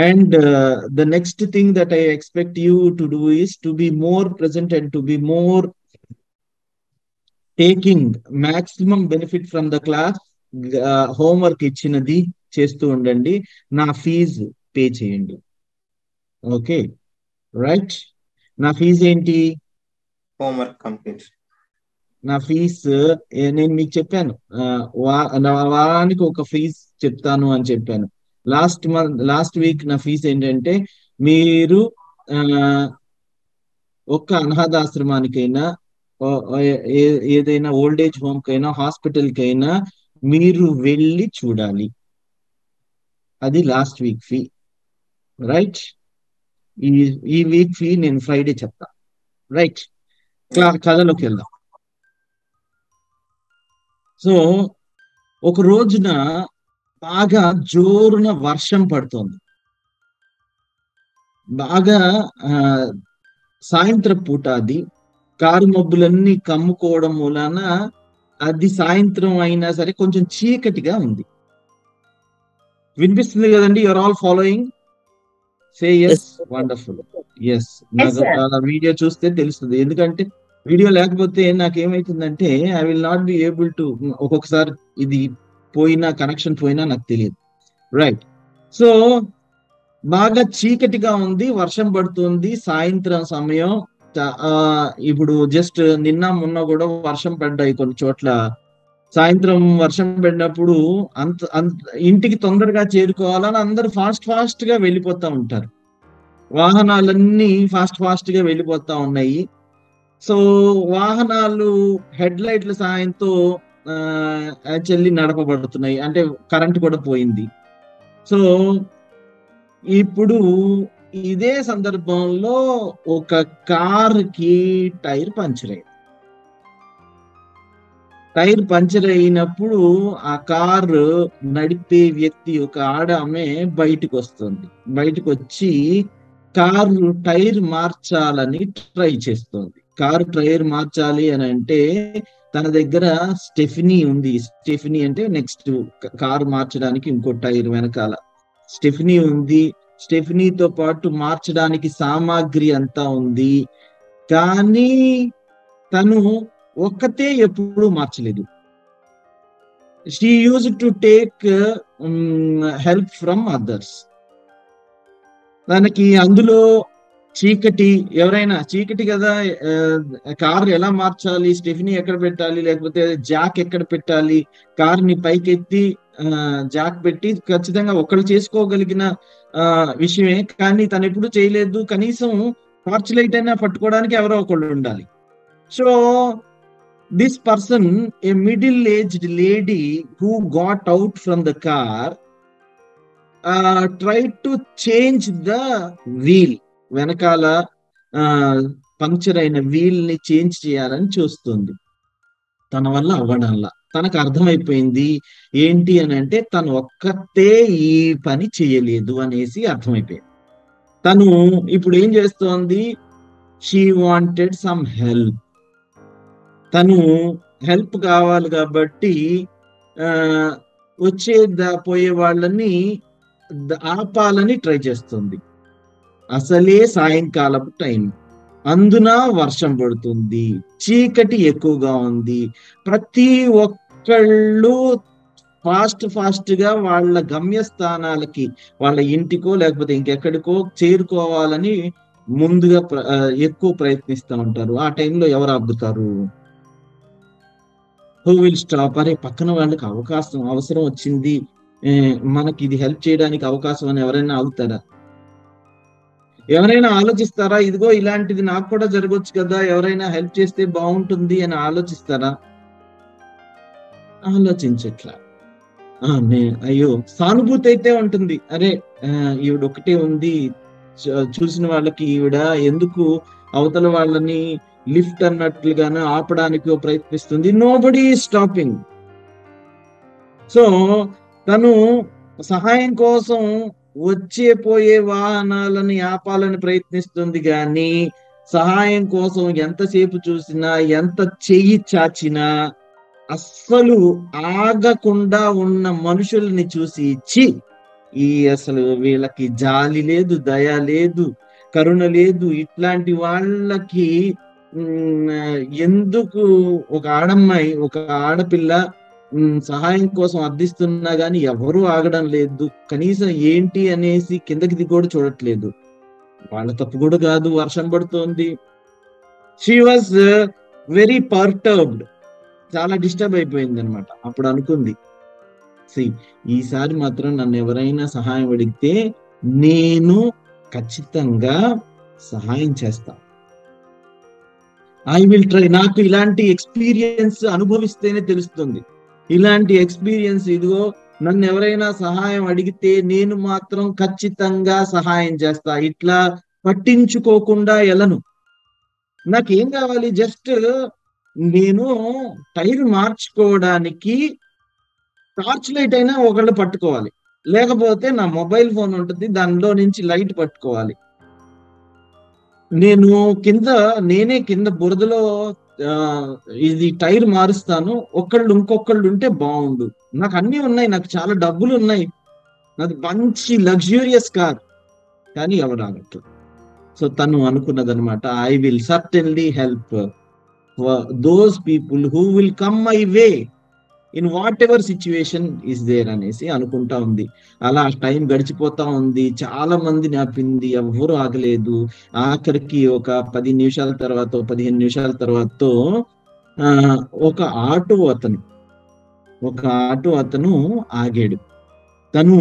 And the next thing that I expect you to do is to be more present and to be more taking maximum benefit from the class. Homework ఇచ్చినది చేస్తూ ఉండండి. నా fee pay చేయండి. Okay, right. నా fee ఏంటి? Homework complete. నా fee నేను మీకు చెప్పాను, వారానికి ఒక ఫీజు చెప్తాను అని చెప్పాను. లాస్ట్ వీక్ నా ఫీజు ఏంటంటే, మీరు ఒక్క అనాథాశ్రమానికైనా, ఏదైనా ఓల్డ్ ఏజ్ హోమ్ కైనా హాస్పిటల్ కైనా మీరు వెళ్ళి చూడాలి. అది లాస్ట్ వీక్ ఫీ, రైట్. ఈ వీక్ ఫీ నేను ఫ్రైడే చెప్తా, రైట్. కథలోకి వెళ్దాం. సో ఒక రోజున బాగా జోరున వర్షం పడుతోంది. బాగా సాయంత్రం పూట అది కారు మబ్బులన్నీ కమ్ముకోవడం మూలాన అది సాయంత్రం అయినా సరే కొంచెం చీకటిగా ఉంది. వినిపిస్తుంది కదండి? You are all following? Say yes. Wonderful. Yes, నాకు వీడియో చూస్తే తెలుస్తుంది. ఎందుకంటే వీడియో లేకపోతే నాకేమైతుందంటే I will not be able to, ఒక్కొక్కసారి ఇది పోయినా, కనెక్షన్ పోయినా నాకు తెలియదు, రైట్. సో బాగా చీకటిగా ఉంది, వర్షం పడుతుంది, సాయంత్రం సమయం. ఇప్పుడు జస్ట్ నిన్న మొన్న కూడా వర్షం పడ్డాయి కొన్ని చోట్ల. సాయంత్రం వర్షం పడినప్పుడు ఇంటికి తొందరగా చేరుకోవాలని అందరూ ఫాస్ట్ గా వెళ్ళిపోతా ఉంటారు. వాహనాలన్నీ ఫాస్ట్ గా వెళ్ళిపోతా ఉన్నాయి. సో వాహనాలు హెడ్ లైట్ల సహాయంతో యాక్చువల్లీ నడపబడుతున్నాయి, అంటే కరెంట్ కూడా పోయింది. సో ఇప్పుడు ఇదే సందర్భంలో ఒక కారుకి టైర్ పంచర్ అయింది. టైర్ పంచర్ అయినప్పుడు ఆ కారు నడిపే వ్యక్తి, ఒక ఆమె బయటకు వస్తుంది. బయటకు వచ్చి కారు టైర్ మార్చాలని ట్రై చేస్తుంది. కారు టైర్ మార్చాలి అని అంటే తన దగ్గర స్టెఫినీ ఉంది. స్టెఫినీ అంటే నెక్స్ట్ కారు మార్చడానికి ఇంకో టైర్ వెనకాల స్టెఫినీ ఉంది. స్టెఫినీతో పాటు మార్చడానికి సామాగ్రి అంతా ఉంది. కానీ తను ఒక్కతే ఎప్పుడూ మార్చలేదు. She use to take help from others. తనకి అందులో చీకటి కదా, కారు ఎలా మార్చాలి, స్టెఫినీ ఎక్కడ పెట్టాలి, లేకపోతే జాక్ ఎక్కడ పెట్టాలి, కార్ని పైకెత్తి జాక్ పెట్టి ఖచ్చితంగా ఒకళ్ళు చేసుకోగలిగిన విషయమే. కానీ తను ఎప్పుడు చేయలేదు. కనీసం టార్చ్ లైట్ అయినా పట్టుకోవడానికి ఎవరో ఒకళ్ళు ఉండాలి. So this person, a middle-aged lady who got out from the car, tried to change the wheel. వెనకాల పంక్చర్ అయిన వీల్ ని చేంజ్ చేయాలని చూస్తుంది. తన వల్ల అవ్వడంలా తనకు అర్థమైపోయింది ఏంటి అని అంటే, తను ఒక్కతే ఈ పని చేయలేదు అనేసి అర్థమైపోయింది. తను ఇప్పుడు ఏం చేస్తోంది? She wanted some help. తను హెల్ప్ కావాలి కాబట్టి పోయే వాళ్ళని ఆపాలని ట్రై చేస్తుంది. అసలే సాయంకాలపు టైం, అందున వర్షం పడుతుంది, చీకటి ఎక్కువగా ఉంది. ప్రతి ఒక్కళ్ళు ఫాస్ట్ గా వాళ్ళ గమ్యస్థానాలకి, వాళ్ళ ఇంటికో లేకపోతే ఇంకెక్కడికో చేరుకోవాలని ముందుగా ఎక్కువ ప్రయత్నిస్తూ ఉంటారు. ఆ టైంలో ఎవరు ఆపుతారు? Who will stop? అరే పక్కన వాళ్ళకి అవసరం వచ్చింది, మనకి ఇది హెల్ప్ చేయడానికి అవకాశం అని ఎవరైనా ఆగుతారా? ఎవరైనా ఆలోచిస్తారా? ఇదిగో ఇలాంటిది నాకు కూడా జరగవచ్చు కదా, ఎవరైనా హెల్ప్ చేస్తే బాగుంటుంది అని ఆలోచిస్తారా? ఆలోచించట్లా. అయ్యో, సానుభూతి అయితే ఉంటుంది. అరే ఈవిడ ఒకటే ఉంది, చూసిన వాళ్ళకి ఈవిడ ఎందుకు అవతల వాళ్ళని లిఫ్ట్ అన్నట్లుగానే ఆపడానికి ప్రయత్నిస్తుంది. Nobody stopping. సో తను సహాయం కోసం పోయే వాహనాలని ఆపాలని ప్రయత్నిస్తుంది, కానీ సహాయం కోసం ఎంతసేపు చూసినా, ఎంత చెయ్యి చాచినా అస్సలు ఆగకుండా ఉన్న మనుషుల్ని చూసి అసలు వీళ్ళకి జాలి లేదు, దయ లేదు, కరుణ లేదు. ఇట్లాంటి వాళ్ళకి ఎందుకు ఒక ఆడమ్మాయి, ఒక ఆడపిల్ల సహాయం కోసం అర్థిస్తున్నా గానీ ఎవరూ ఆగడం లేదు. కనీసం ఏంటి అనేసి కిందకి దిగి కూడా చూడట్లేదు. వాళ్ళ తప్పు కూడా కాదు, వర్షం పడుతోంది. షీ వాజ్ వెరీ పర్టర్బ్డ్, చాలా డిస్టర్బ్ అయిపోయింది అనమాట. అప్పుడు అనుకుంది, ఈసారి మాత్రం నన్ను ఎవరైనా సహాయం అడిగితే నేను ఖచ్చితంగా సహాయం చేస్తా. I will try. నాకు ఇలాంటి ఎక్స్పీరియన్స్ అనుభవిస్తేనే తెలుస్తుంది. ఇలాంటి ఎక్స్పీరియన్స్, ఇదిగో నన్ను ఎవరైనా సహాయం అడిగితే నేను మాత్రం ఖచ్చితంగా సహాయం చేస్తా. ఇట్లా పట్టించుకోకుండా ఎలను. నాకేం కావాలి, జస్ట్ నేను టైర్ మార్చుకోవడానికి టార్చ్ లైట్ అయినా ఒకళ్ళు పట్టుకోవాలి, లేకపోతే నా మొబైల్ ఫోన్ ఉంటుంది, దానిలో నుంచి లైట్ పట్టుకోవాలి. నేనే కింద బురదలో ఇది టైర్ మారుస్తాను, ఇంకొకళ్ళు ఉంటే బాగుండు. నాకు అన్ని ఉన్నాయి, నాకు చాలా డబ్బులు ఉన్నాయి, నాకు మంచి లగ్జూరియస్ కార్, కానీ ఎవరు ఆగట్లేదు. సో తను అనుకున్నదనమాట, I will certainly help those people who will come my way in whatever situation is there అనేసి అనుకుంటా ఉంది. అలా టైం గడిచిపోతా ఉంది, చాలా మందిని ఆపింది, ఎవ్వరూ ఆగలేదు. ఆఖరికి ఒక 10 నిమిషాల తర్వాత, 15 నిమిషాల తర్వాత ఒక ఆటో అతను ఆగాడు. తను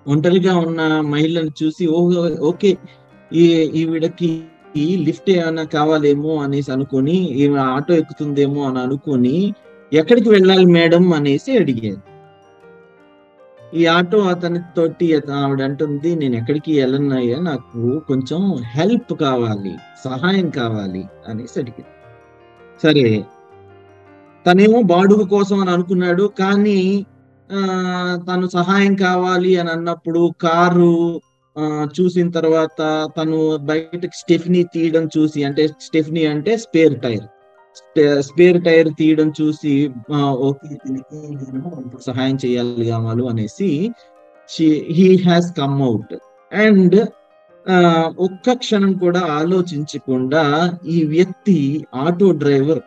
ఒంటరిగా ఉన్న మహిళను చూసి, ఓకే ఈవిడకి లిఫ్ట్ ఏమైనా కావాలేమో అనేసి అనుకొని, ఈమె ఆటో ఎక్కుతుందేమో అని అనుకొని, ఎక్కడికి వెళ్ళాలి మేడం అనేసి అడిగాను. ఈ ఆటో అతని తోటి ఆవిడ అంటుంది, నేను ఎక్కడికి వెళ్ళనయ్యా, నాకు కొంచెం హెల్ప్ కావాలి, సహాయం కావాలి అనేసి అడిగాను. సరే, తనేమో బాడుగు కోసం అని అనుకున్నాడు, కానీ తను సహాయం కావాలి అని అన్నప్పుడు కారు చూసిన తర్వాత తను బయటకి స్టెఫ్నీ తీయడం చూసి, అంటే స్టెఫ్నీ అంటే స్పేర్ టైర్ తీయడం చూసి, ఓకే సహాయం చేయాలి కావాలి అనేసి he has come out. And ఒక్క క్షణం కూడా ఆలోచించకుండా ఈ వ్యక్తి ఆటో డ్రైవరు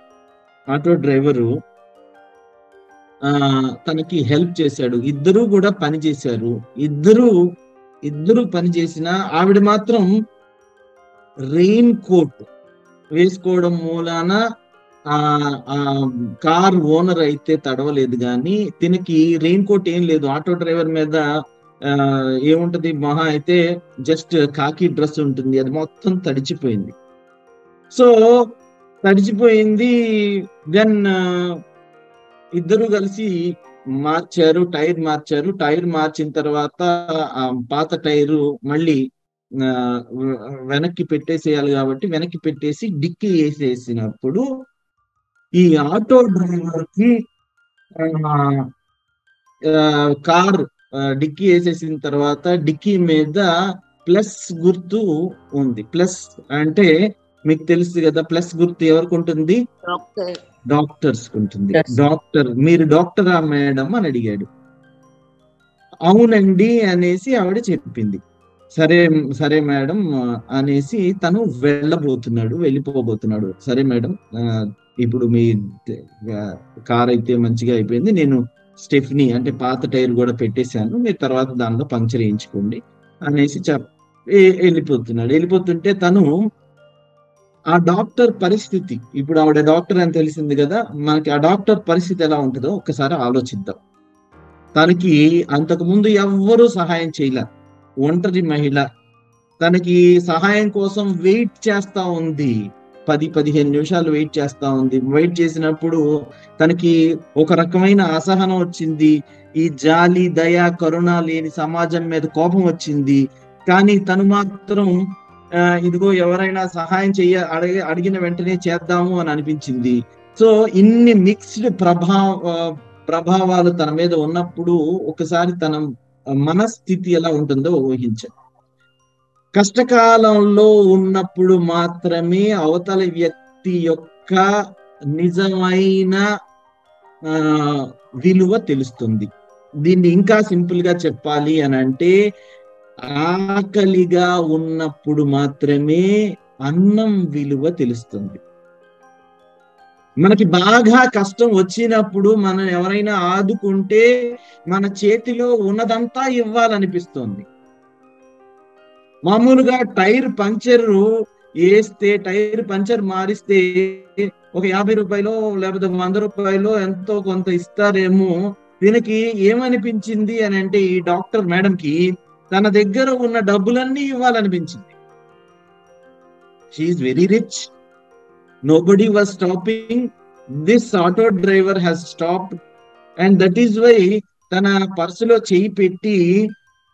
తనకి హెల్ప్ చేశాడు. ఇద్దరు కూడా పని చేశారు. ఇద్దరు పని చేసిన ఆవిడ మాత్రం రెయిన్ కోట్ వేసుకోవడం మూలాన కార్ ఓనర్ అయితే తడవలేదు, కానీ తినకి రెయిన్ కోట్ ఏం లేదు. ఆటో డ్రైవర్ మీద ఏముంటది, మహా అయితే జస్ట్ కాకి డ్రెస్ ఉంటుంది, అది మొత్తం తడిచిపోయింది. సో తడిచిపోయింది. దెన్ ఇద్దరు కలిసి టైర్ మార్చిన తర్వాత పాత టైరు మళ్ళీ వెనక్కి పెట్టేసేయాలి కాబట్టి వెనక్కి పెట్టేసి డిక్కీ వేసేసినప్పుడు ఈ ఆటో డ్రైవర్ కి కార్ డిక్కీ వేసేసిన తర్వాత డిక్కీ మీద ప్లస్ గుర్తు ఉంది. ప్లస్ అంటే మీకు తెలుసు కదా, ప్లస్ గుర్తు ఎవరికి ఉంటుంది, డాక్టర్స్ ఉంటుంది. మీరు డాక్టరా మేడం అని అడిగాడు. అవునండి అనేసి ఆవిడ చెప్పింది. సరే మేడం అనేసి తను వెళ్ళిపోబోతున్నాడు. సరే మేడం, ఇప్పుడు మీ కార్ అయితే మంచిగా అయిపోయింది, నేను స్టెఫ్నీ అంటే పాత టైర్ కూడా పెట్టేశాను, మీరు తర్వాత దానిలో పంక్చర్ వేయించుకోండి అనేసి వెళ్ళిపోతుంటే తను ఆ డాక్టర్ పరిస్థితి, ఇప్పుడు ఆవిడ డాక్టర్ అని తెలిసింది కదా, మనకి ఆ డాక్టర్ పరిస్థితి ఎలా ఉంటుందో ఒక్కసారి ఆలోచిద్దాం. తనకి అంతకు ముందు ఎవ్వరూ సహాయం చేయలే, ఒంటరి మహిళ తనకి సహాయం కోసం వెయిట్ చేస్తా ఉంది. 10-15 నిమిషాలు వెయిట్ చేస్తా ఉంది. వెయిట్ చేసినప్పుడు తనకి ఒక రకమైన అసహనం వచ్చింది. ఈ జాలి, దయ, కరుణ లేని సమాజం మీద కోపం వచ్చింది. కానీ తను మాత్రం ఇదిగో ఎవరైనా సహాయం అడిగిన వెంటనే చేద్దాము అని అనిపించింది. సో ఇన్ని మిక్స్డ్ ప్రభావాలు తన మీద ఉన్నప్పుడు ఒకసారి తన మనస్థితి ఎలా ఉంటుందో ఊహించారు. కష్టకాలంలో ఉన్నప్పుడు మాత్రమే అవతల వ్యక్తి యొక్క నిజమైన విలువ తెలుస్తుంది. దీన్ని ఇంకా సింపుల్ గా చెప్పాలి అని అంటే, ఆకలిగా ఉన్నప్పుడు మాత్రమే అన్నం విలువ తెలుస్తుంది. మనకి బాగా కష్టం వచ్చినప్పుడు మనం ఎవరైనా ఆదుకుంటే మన చేతిలో ఉన్నదంతా ఇవ్వాలనిపిస్తుంది. మామూలుగా టైర్ పంచర్ మారిస్తే ఒక 50 రూపాయలు లేకపోతే 100 రూపాయలు ఎంతో కొంత ఇస్తారేమో. దీనికి ఏమనిపించింది అని అంటే, ఈ డాక్టర్ మేడంకి తన దగ్గర ఉన్న డబ్బులన్నీ ఇవ్వాలనిపించింది. She is very rich. Nobody was stopping. This auto driver has stopped, and that is why తన పర్సులో చేయి పెట్టి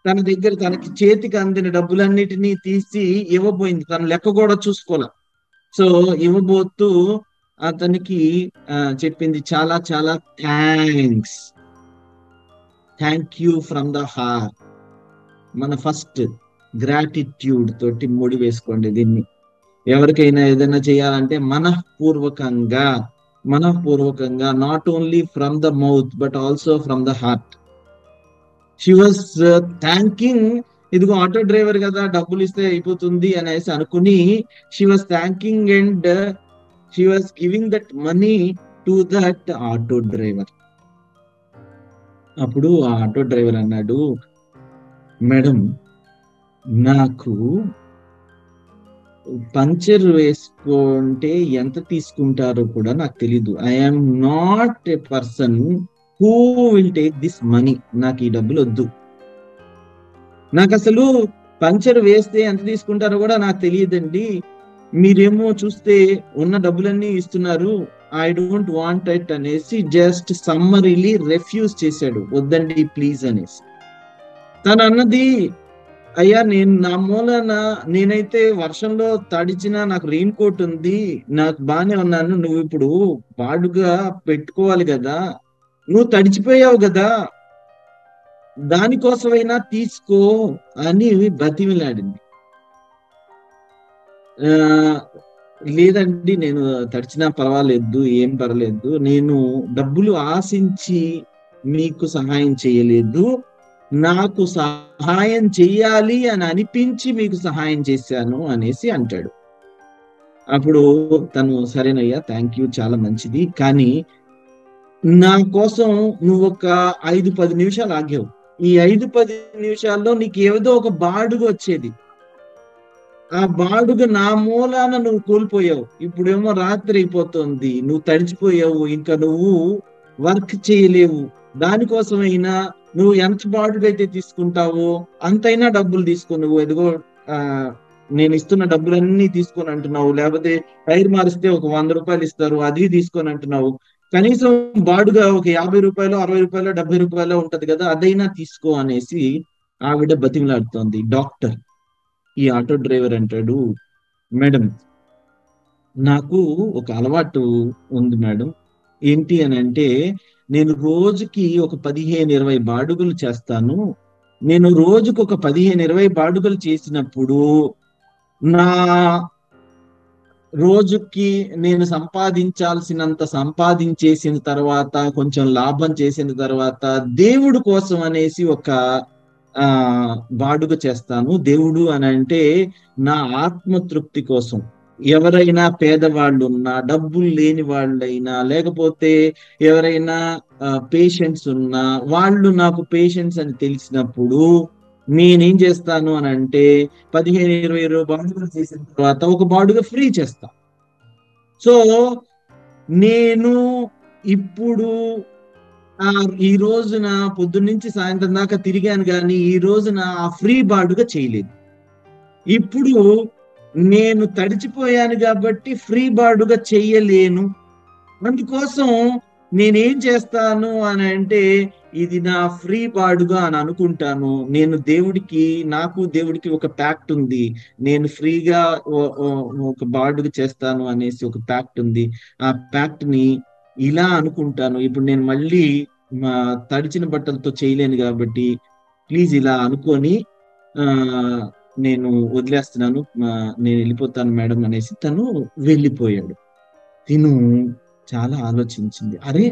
తనకి చేతికి అందిన డబ్బులన్నిటినీ తీసి ఇవ్వబోయింది. తను లెక్క కూడా చూసుకోలే. సో ఇవ్వబోతూ అతనికి చెప్పింది, చాలా చాలా thank you from the heart. మన ఫస్ట్ గ్రాటిట్యూడ్ తోటి ముడి వేసుకోండి దీన్ని. ఎవరికైనా ఏదైనా చేయాలంటే మనఃపూర్వకంగా, not only from the mouth but also from the heart. She was thanking. ఇదిగో ఆటో డ్రైవర్ కదా, డబ్బులు ఇస్తే అయిపోతుంది అనేసి అనుకుని she was thanking and she was giving that money to that auto driver. అప్పుడు ఆ ఆటో డ్రైవర్ అన్నాడు, మేడం, నాకు పంచర్ వేసుకుంటే ఎంత తీసుకుంటారో కూడా నాకు తెలీదు. I'm not a person who will take this money. నాకు ఈ డబ్బులు వద్దు. నాకు అసలు పంచర్ వేస్తే ఎంత తీసుకుంటారో కూడా నాకు తెలియదండి. మీరేమో చూస్తే ఉన్న డబ్బులన్నీ ఇస్తున్నారు. ఐ డోంట్ వాంట్ ఇట్ అనేసి జస్ట్ సమ్మరీలీ రెఫ్యూజ్ చేశాడు, వద్దండి ప్లీజ్ అనేసి. తను అన్నది, అయ్యా, నా మూలన నేనైతే వర్షంలో తడిచినా నాకు రెయిన్ కోట్ ఉంది, నాకు బానే ఉన్నాను. నువ్వు ఇప్పుడు బాడుగా పెట్టుకోవాలి కదా, నువ్వు తడిచిపోయావు కదా, దానికోసమైనా తీసుకో అని బతిమిలాడింది. లేదండి, నేను తడిచినా పర్వాలేదు, ఏం పర్లేదు, నేను డబ్బులు ఆశించి మీకు సహాయం చేయలేదు, నాకు సహాయం చెయ్యాలి అని అనిపించి మీకు సహాయం చేశాను అనేసి అంటాడు. అప్పుడు తను, సరేనయ్యా, థ్యాంక్ యూ, చాలా మంచిది, కానీ నా కోసం నువ్వు ఒక 5-10 నిమిషాలు ఆగావు. ఈ 5-10 నిమిషాల్లో నీకు ఏదో ఒక బాడుగ వచ్చేది. ఆ బాడుగ నా మూలాన నువ్వు కోల్పోయావు. ఇప్పుడేమో రాత్రి అయిపోతుంది, నువ్వు తడిచిపోయావు, ఇంకా నువ్వు వర్క్ చేయలేవు. దానికోసమైనా నువ్వు ఎంత బాడుగ అయితే తీసుకుంటావో అంతైనా డబ్బులు తీసుకో. నువ్వు ఎదుగో నేను ఇస్తున్న డబ్బులన్నీ తీసుకొని అంటున్నావు, లేకపోతే టైర్ మారిస్తే ఒక 100 రూపాయలు ఇస్తారు, అది తీసుకొని అంటున్నావు. కనీసం బాడుగా ఒక 50 రూపాయలు, 60 రూపాయలు, 70 రూపాయలు ఉంటది కదా, అదైనా తీసుకో అనేసి ఆవిడ బతిమలాడుతోంది. డాక్టర్, ఈ ఆటో డ్రైవర్ అంటాడు, మేడం, నాకు ఒక అలవాటు ఉంది మేడం. ఏంటి అని అంటే, నేను రోజుకి ఒక 15-20 బాడుగలు చేస్తాను. నేను రోజుకు ఒక 15-20 బాడుగలు చేసినప్పుడు నా రోజుకి నేను సంపాదించాల్సినంత సంపాదించేసిన తర్వాత, కొంచెం లాభం చేసిన తర్వాత దేవుడు కోసం అనేసి ఒక బాడుగ చేస్తాను. దేవుడు అని అంటే నా ఆత్మతృప్తి కోసం. ఎవరైనా పేదవాళ్ళు ఉన్నా, డబ్బులు లేని వాళ్ళైనా, లేకపోతే ఎవరైనా పేషెంట్స్ ఉన్నా, వాళ్ళు నాకు పేషెంట్స్ అని తెలిసినప్పుడు నేనేం చేస్తాను అని అంటే 15-20 బాడుగలు చేసిన తర్వాత ఒక బాడుగ ఫ్రీ చేస్తా. సో నేను ఇప్పుడు ఈ రోజున పొద్దున్నుంచి సాయంత్రం దాకా తిరిగాను, కానీ ఈ రోజున ఆ ఫ్రీ బాడుగ చేయలేదు. ఇప్పుడు నేను తడిచిపోయాను కాబట్టి ఫ్రీ బాడుగ చెయ్యలేను. అందుకోసం నేనేం చేస్తాను అని అంటే, ఇది నా ఫ్రీ బాడుగా అని అనుకుంటాను. నేను నాకు దేవుడికి ఒక ప్యాక్ట్ ఉంది. నేను ఫ్రీగా ఒక బాడుగ చేస్తాను అనేసి ఒక ప్యాక్ట్ ఉంది. ఆ ప్యాక్ట్ ని ఇలా అనుకుంటాను. ఇప్పుడు నేను మళ్ళీ తడిచిన బట్టలతో చేయలేను కాబట్టి ప్లీజ్ ఇలా అనుకొని నేను వదిలేస్తున్నాను, నేను వెళ్ళిపోతాను మేడం అనేసి తను వెళ్ళిపోయాడు. తిను చాలా ఆలోచించింది, అరే,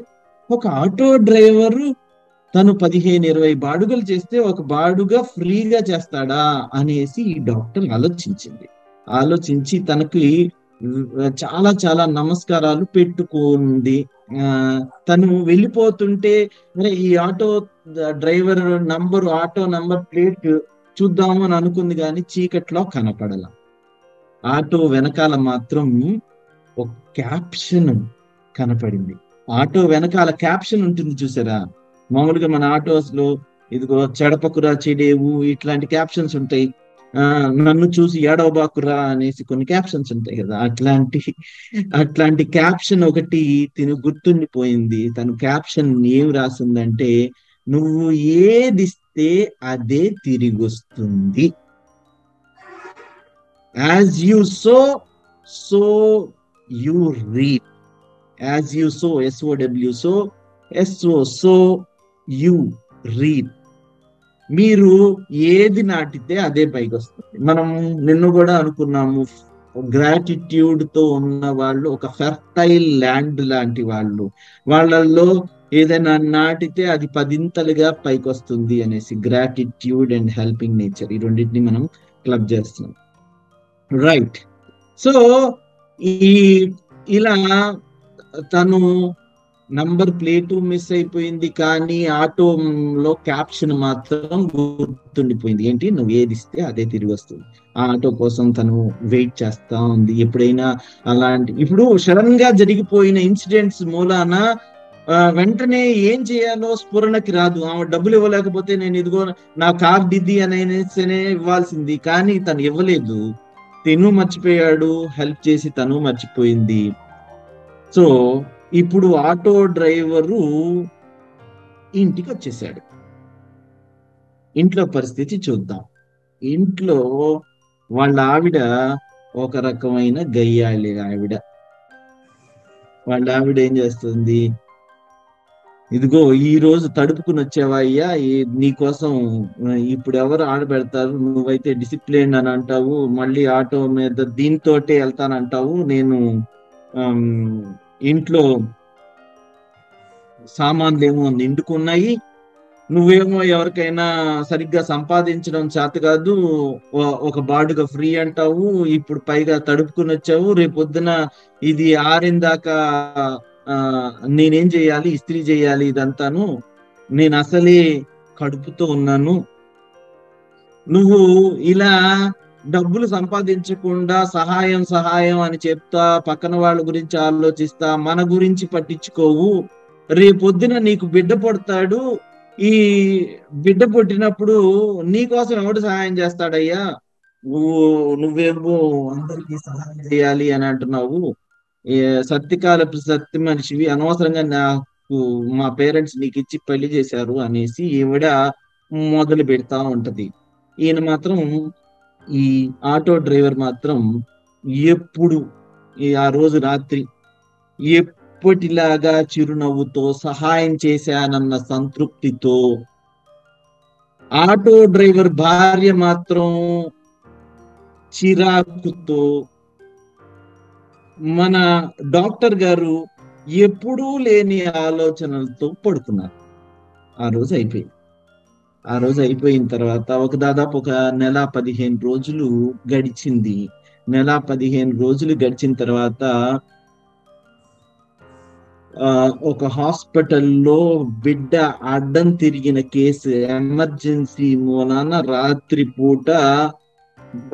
ఒక ఆటో డ్రైవరు తను 15-20 బాడుగలు చేస్తే ఒక బాడుగ ఫ్రీగా చేస్తాడా అనేసి ఈ డాక్టర్ ఆలోచించి తనకి చాలా చాలా నమస్కారాలు పెట్టుకుంది. తను వెళ్ళిపోతుంటే ఈ auto driver auto number plate చూద్దాము అని అనుకుంది, కానీ చీకట్లో కనపడల. ఆటో వెనకాల మాత్రం ఒక క్యాప్షన్ కనపడింది. ఆటో వెనకాల క్యాప్షన్ ఉంటుంది చూసారా, మామూలుగా మన ఆటోస్ లో ఇదిగో చెడపకురా చెడేవు ఇట్లాంటి క్యాప్షన్స్ ఉంటాయి. నన్ను చూసి ఏడవబాకురా అనేసి కొన్ని క్యాప్షన్స్ ఉంటాయి కదా, అట్లాంటి క్యాప్షన్ ఒకటి తిను గుర్తుండిపోయింది. తను క్యాప్షన్ ఏం రాసిందంటే, నువ్వు ఏదిస్తే అదే తిరిగి వస్తుంది. As you so so you reap. As you so, SOW, so you reap. మీరు ఏది నాటితే అదే పైకి వస్తుంది. మనం నిన్ను కూడా అనుకున్నాము, గ్రాటిట్యూడ్ తో ఉన్న వాళ్ళు ఒక ఫెర్టైల్ ల్యాండ్ లాంటి వాళ్ళు, వాళ్ళల్లో ఏదైనా నాటితే అది 10ంతలుగా పైకి వస్తుంది అనేసి. గ్రాటిట్యూడ్ అండ్ హెల్పింగ్ నేచర్, ఈ రెండింటిని మనం క్లబ్ చేస్తున్నాం, రైట్? సో ఇలా తను నంబర్ ప్లేటు మిస్ అయిపోయింది, కానీ ఆటోలో క్యాప్షన్ మాత్రం గుర్తుండిపోయింది. ఏంటి, నువ్వు ఏది ఇస్తే అదే తిరిగి వస్తుంది. ఆ ఆటో కోసం తను వెయిట్ చేస్తా ఉంది. ఎప్పుడైనా అలాంటి ఇప్పుడు సడన్ గా జరిగిపోయిన ఇన్సిడెంట్స్ మూలాన వెంటనే ఏం చేయాలో స్ఫురణకి రాదు. ఆమె డబ్బులు ఇవ్వలేకపోతే నేను ఇదిగో నా కార్డు ఇది అనేసినే ఇవ్వాల్సింది, కానీ తను ఇవ్వలేదు. తను మర్చిపోయాడు, హెల్ప్ చేసి తను మర్చిపోయింది. సో ఇప్పుడు ఆటో డ్రైవరు ఇంటికి వచ్చేసాడు. ఇంట్లో పరిస్థితి చూద్దాం. ఇంట్లో వాళ్ళ ఆవిడ ఒక రకమైన గయ్యాళి ఆవిడ. వాళ్ళ ఆవిడ ఏం చేస్తుంది, ఇదిగో ఈ రోజు తడుపుకుని వచ్చావా అయ్యా, నీకోసం ఇప్పుడు ఎవరు ఆడబెడతారు, నువ్వైతే డిసిప్లిన్ అని అంటావు, మళ్ళీ ఆటో మీద దీంతోటే వెళ్తానంటావు, నేను ఇంట్లో సామాన్లు ఏమో నిండుకున్నాయి, నువ్వేమో ఎవరికైనా సరిగ్గా సంపాదించడం చేత కాదు, ఒక బాడుగ ఫ్రీ అంటావు, ఇప్పుడు పైగా తడుపుకుని వచ్చావు, రేపొద్దున ఇది ఆరిందాకా నేనేం చేయాలి, ఇస్త్రీ చేయాలి, ఇదంతాను నేను అసలే కడుపుతో ఉన్నాను, నువ్వు ఇలా డబ్బులు సంపాదించకుండా సహాయం అని చెప్తా, పక్కన వాళ్ళ గురించి ఆలోచిస్తా, మన గురించి పట్టించుకోవు, రేపొద్దున నీకు బిడ్డ పుడతాడు, ఈ బిడ్డ పుట్టినప్పుడు నీకోసం ఎవడు సహాయం చేస్తాడయ్యా, నువ్వేమో అందరికీ సహాయం చేయాలి అని అంటున్నావు, సత్యకాలపు సత్య మనిషివి, అనవసరంగా నాకు మా పేరెంట్స్ నీకు ఇచ్చి పెళ్లి చేశారు అనేసి ఈవిడ మొదలు పెడతా ఉంటది. ఈయన మాత్రం, ఈ ఆటో డ్రైవర్ మాత్రం ఎప్పుడు ఆ రోజు రాత్రి ఎప్పటిలాగా చిరునవ్వుతో సహాయం చేశానన్న సంతృప్తితో, ఆటో డ్రైవర్ భార్య మాత్రం చిరాకుతో, మన డాక్టర్ గారు ఎప్పుడూ లేని ఆలోచనలతో పడుకున్నారు. ఆ రోజు అయిపోయిన తర్వాత దాదాపు ఒక నెల 15 రోజులు గడిచింది. నెల 15 రోజులు గడిచిన తర్వాత ఒక హాస్పిటల్లో బిడ్డ అడ్డం తిరిగిన కేసు, ఎమర్జెన్సీ మూలాన రాత్రి పూట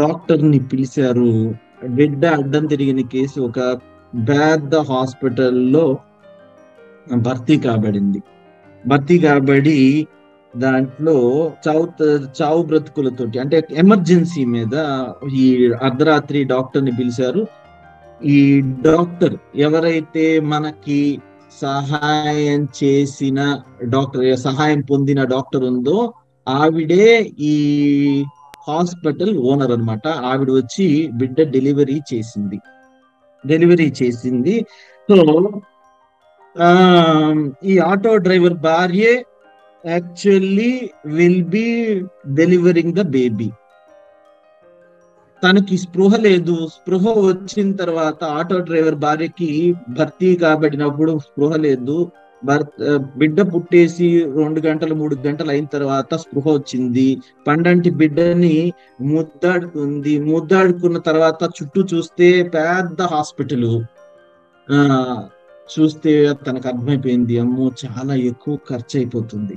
డాక్టర్ని పిలిచారు. బిడ్డ అడ్డం తిరిగిన కేసు ఒక పెద్ద హాస్పిటల్లో భర్తీ కాబడి దాంట్లో చావు బ్రతుకులతోటి, అంటే ఎమర్జెన్సీ మీద ఈ అర్ధరాత్రి డాక్టర్ని పిలిచారు. ఈ డాక్టర్ ఎవరైతే మనకి సహాయం చేసిన డాక్టర్, సహాయం పొందిన డాక్టర్ ఉందో ఆవిడే ఈ హాస్పిటల్ ఓనర్ అన్నమాట. ఆవిడ వచ్చి బిడ్డ డెలివరీ చేసింది. సో ఈ ఆటో డ్రైవర్ భార్య actually will be delivering the baby. తనకి స్పృహ లేదు. స్పృహ వచ్చిన తర్వాత ఆటో డ్రైవర్ భార్యకి భర్తీ కాబడినప్పుడు స్పృహ లేదు. బిడ్డ పుట్టేసి 2 గంటలు 3 గంటలు అయిన తర్వాత స్పృహ వచ్చింది. పండంటి బిడ్డని ముద్దాడుకున్న తర్వాత చుట్టూ చూస్తే పెద్ద హాస్పిటల్. చూస్తే తనకు అర్థమైపోయింది, అమ్మో చాలా ఎక్కువ ఖర్చు అయిపోతుంది.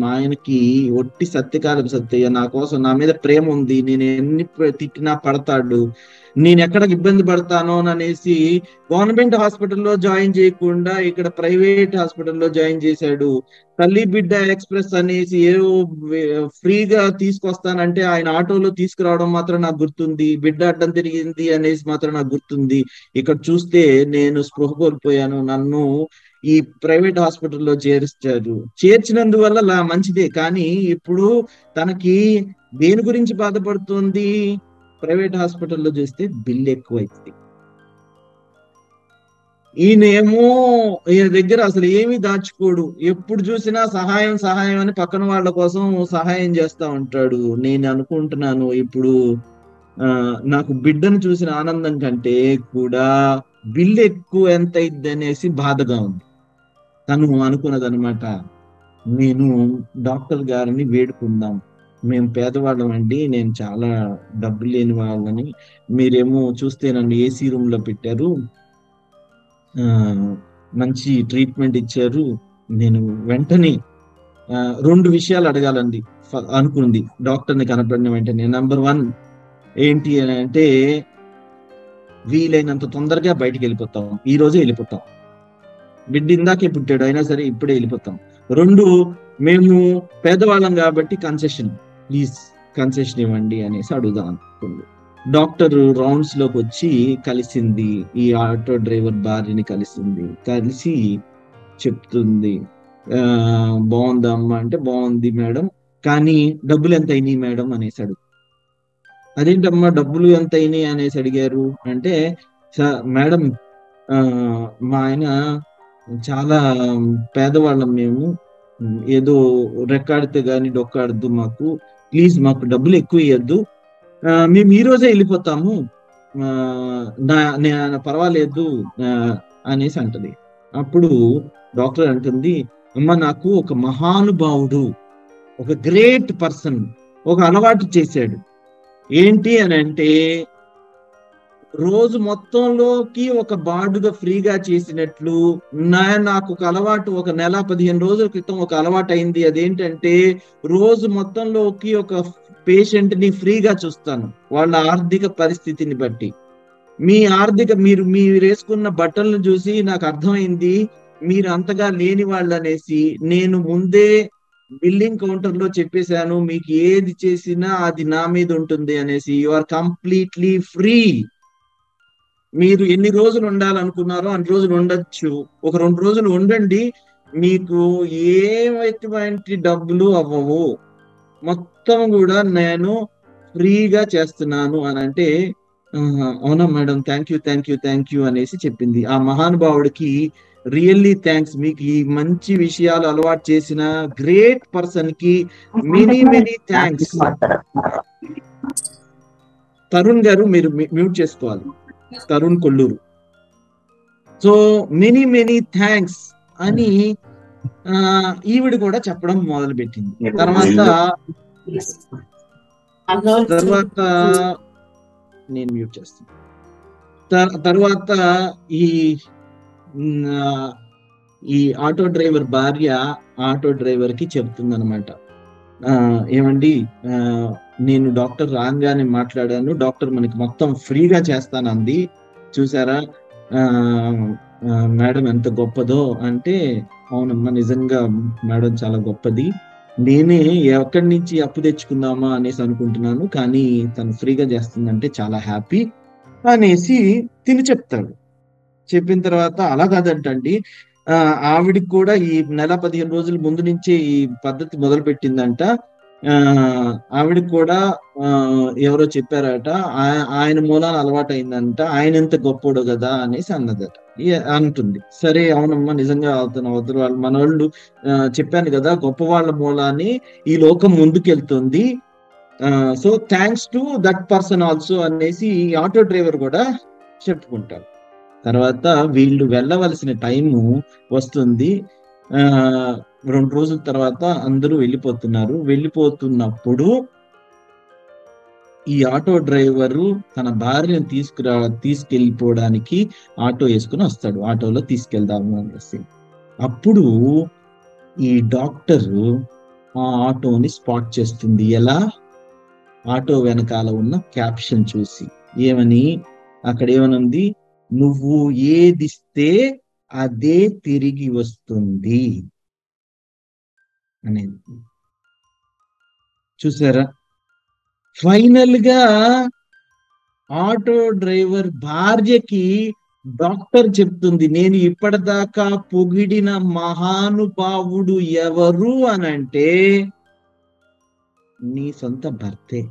మా ఆయనకి ఒట్టి సత్యకాలం సత్యయ్య నా కోసం, నా మీద ప్రేమ ఉంది, నేను ఎన్ని తిట్టినా పడతాడు, నేను ఎక్కడ ఇబ్బంది పడతానో అనేసి గవర్నమెంట్ హాస్పిటల్లో జాయిన్ చేయకుండా ఇక్కడ ప్రైవేట్ హాస్పిటల్లో జాయిన్ చేశాడు. తల్లి బిడ్డ ఎక్స్ప్రెస్ అనేసి ఏదో ఫ్రీగా తీసుకొస్తానంటే ఆయన ఆటోలో తీసుకురావడం మాత్రం నాకు గుర్తుంది. బిడ్డ అడ్డం తిరిగింది అనేసి మాత్రం నాకు గుర్తుంది. ఇక్కడ చూస్తే నేను స్పృహ కోల్పోయాను. నన్ను ఈ ప్రైవేట్ హాస్పిటల్లో చేర్చినందువల్ల మంచిదే, కానీ ఇప్పుడు తనకి దేని గురించి బాధపడుతుంది? ప్రైవేట్ హాస్పిటల్లో చూస్తే బిల్ ఎక్కువ అవుతుంది. ఈయన దగ్గర అసలు ఏమీ దాచుకోడు, ఎప్పుడు చూసినా సహాయం అని పక్కన వాళ్ళ కోసం సహాయం చేస్తా ఉంటాడు. నేను అనుకుంటున్నాను ఇప్పుడు నాకు బిడ్డను చూసిన ఆనందం కంటే కూడా బిల్ ఎక్కువ ఎంత అయింది అనేసి బాధగా ఉంది. తను అనుకున్నది అనమాట, నేను డాక్టర్ గారిని వేడుకుందాం, మేము పేదవాళ్ళం అండి, నేను చాలా డబ్బు లేని వాళ్ళని, మీరేమో చూస్తే నన్ను ఏసీ రూమ్ లో పెట్టారు, మంచి ట్రీట్మెంట్ ఇచ్చారు, నేను వెంటనే 2 విషయాలు అడగాలండి అనుకుంది డాక్టర్ని కనపడిన వెంటనే. నెంబర్ 1 ఏంటి అని అంటే, వీలైనంత తొందరగా బయటికి వెళ్ళిపోతాం, ఈ రోజే వెళ్ళిపోతాం, బిడ్డ ఇందాకే పుట్టాడు అయినా సరే ఇప్పుడే వెళ్ళిపోతాం. 2, మేము పేదవాళ్ళం కాబట్టి ప్లీజ్ కన్సెషన్ ఇవ్వండి అనేసి అడుగుదాం అనుకుంది. డాక్టర్ రౌండ్స్ లోకి వచ్చి కలిసింది, ఈ ఆటో డ్రైవర్ భార్యని కలిసి చెప్తుంది, బాగుందమ్మా అంటే, బాగుంది మేడం, కానీ డబ్బులు ఎంత అయినాయి మేడం అనేసి అడుగు. అదేంటమ్మా డబ్బులు ఎంత అయినాయి అనేసి అడిగారు అంటే, మేడం మా ఆయన చాలా పేదవాళ్ళం, మేము ఏదో రెక్కాడితే గాని డొక్కాడద్దు, మాకు డబ్బులు ఎక్కువ ఇవ్వద్దు, మేము ఈ రోజే వెళ్ళిపోతాము, పర్వాలేదు అనేసి అంటది. అప్పుడు డాక్టర్ అంటుంది, అమ్మ నాకు ఒక మహానుభావుడు, ఒక గ్రేట్ పర్సన్ ఒక అలవాటు చేశాడు. ఏంటి అని అంటే, రోజు మొత్తంలోకి ఒక బాడుగ ఫ్రీగా చేసినట్లు నాకు ఒక అలవాటు, ఒక నెల 15 రోజుల క్రితం ఒక అలవాటు అయింది. అదేంటంటే, రోజు మొత్తంలోకి ఒక పేషెంట్ ని ఫ్రీగా చూస్తాను, వాళ్ళ ఆర్థిక పరిస్థితిని బట్టి. మీరు వేసుకున్న బట్టలను చూసి నాకు అర్థమైంది, మీరు అంతగా లేని వాళ్ళు అనేసి నేను ముందే బిల్లింగ్ కౌంటర్ లో చెప్పేశాను, మీకు ఏది చేసినా అది నా మీద ఉంటుంది అనేసి. You are completely free. మీరు ఎన్ని రోజులు ఉండాలనుకున్నారో అన్ని రోజులు ఉండొచ్చు, ఒక 2 రోజులు ఉండండి, మీకు ఏమైనటువంటి డబ్బులు అవ్వవు, మొత్తం కూడా నేను ఫ్రీగా చేస్తున్నాను అని అంటే, అవునా మేడం, థ్యాంక్ యూ అనేసి చెప్పింది. ఆ మహానుభావుడికి రియల్లీ థ్యాంక్స్, మీకు ఈ మంచి విషయాలు అలవాటు చేసిన గ్రేట్ పర్సన్ కి మెనీ థ్యాంక్స్. తరుణ్ గారు మీరు మ్యూట్ చేసుకోవాలి, Tarun Kolluru. So many thanks అని ఈవిడ కూడా చెప్పడం మొదలు పెట్టింది. తర్వాత నేను మ్యూట్ చేస్తాను. తర్వాత ఈ ఆటో డ్రైవర్ భార్య ఆటో డ్రైవర్ కి చెప్తుంది అనమాట, ఏమండి నేను డాక్టర్ రాగానే మాట్లాడాను, డాక్టర్ మనకి మొత్తం ఫ్రీగా చేస్తానంది, చూసారా మేడం ఎంత గొప్పదో అంటే, అవునమ్మా నిజంగా మేడం చాలా గొప్పది, నేనే ఎక్కడి నుంచి అప్పు తెచ్చుకుందామా అనేసి అనుకుంటున్నాను, కానీ తను ఫ్రీగా చేస్తుందంటే చాలా హ్యాపీ అనేసి తిని చెప్తాడు. చెప్పిన తర్వాత అలా కాదంటండి, ఆవిడికి కూడా ఈ నెల 15 రోజుల ముందు నుంచే ఈ పద్ధతి మొదలు పెట్టిందంట, ఆవిడకి కూడా ఎవరో చెప్పారట, ఆయన మూలాన అలవాటు అయిందంట, ఆయన ఎంత గొప్పోడు కదా అనేసి అన్నదట అంటుంది. సరే అవునమ్మా నిజంగా అవతల వాళ్ళు మన వాళ్ళు చెప్పాను కదా, గొప్ప వాళ్ళ మూలాన్ని ఈ లోకం ముందుకెళ్తుంది, so thanks to that person also అనేసి ఆటో డ్రైవర్ కూడా చెప్పుకుంటాడు. తర్వాత వీళ్ళు వెళ్ళవలసిన టైము వస్తుంది. 2 రోజుల తర్వాత అందరూ వెళ్ళిపోతున్నప్పుడు ఈ ఆటో డ్రైవరు తన భార్యను తీసుకెళ్ళిపోవడానికి ఆటో వేసుకుని వస్తాడు. ఆటోలో తీసుకెళ్దాము అనేసి. అప్పుడు ఈ డాక్టర్ ఆ ఆటోని స్పాట్ చేస్తుంది. ఎలా? ఆటో వెనకాల ఉన్న క్యాప్షన్ చూసి. ఏమని? అక్కడ ఏమనుంది? నువ్వు ఏదిస్తే అదే తిరిగి వస్తుంది అనేది. చూసారా? ఫైనల్ గా ఆటో డ్రైవర్ భార్యకి డాక్టర్ చెప్తుంది, నేను ఇప్పటిదాకా పొగిడిన మహానుభావుడు ఎవరు అనంటే నీ సొంత భర్తే.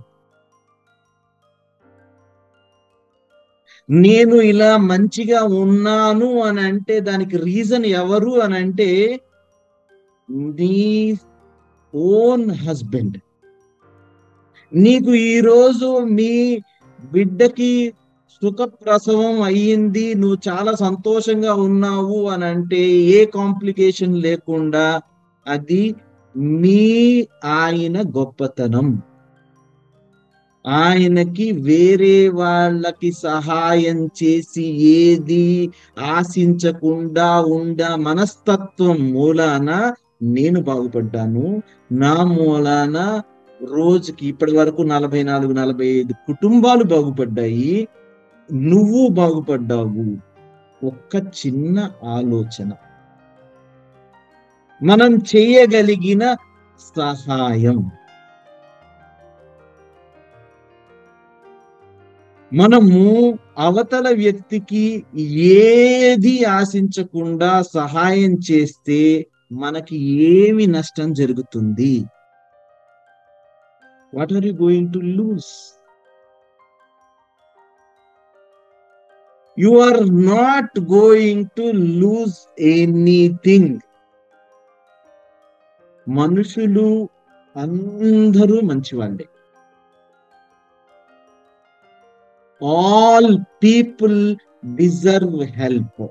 నేను ఇలా మంచిగా ఉన్నాను అని అంటే దానికి రీజన్ ఎవరు అనంటే నీ ఓన్ హస్బెండ్. నీకు ఈరోజు మీ బిడ్డకి సుఖప్రసవం అయ్యింది, నువ్వు చాలా సంతోషంగా ఉన్నావు అని అంటే ఏ కాంప్లికేషన్ లేకుండా అది మీ ఆయన గొప్పతనం. ఆయనకి వేరే వాళ్ళకి సహాయం చేసి ఏది ఆశించకుండా మనస్తత్వం మూలాన నేను బాగుపడ్డాను. నా మూలాన రోజుకి ఇప్పటి వరకు 44-45 కుటుంబాలు బాగుపడ్డాయి. నువ్వు బాగుపడ్డావు. ఒక్క చిన్న ఆలోచన, మనం చేయగలిగిన సహాయం. మనము అవతల వ్యక్తికి ఏది ఆశించకుండా సహాయం చేస్తే మనకి ఏమి నష్టం జరుగుతుంది? What are you going to lose? You are not going to lose anything. మనుషులు అందరూ మంచివాళ్ళే. All people deserve help.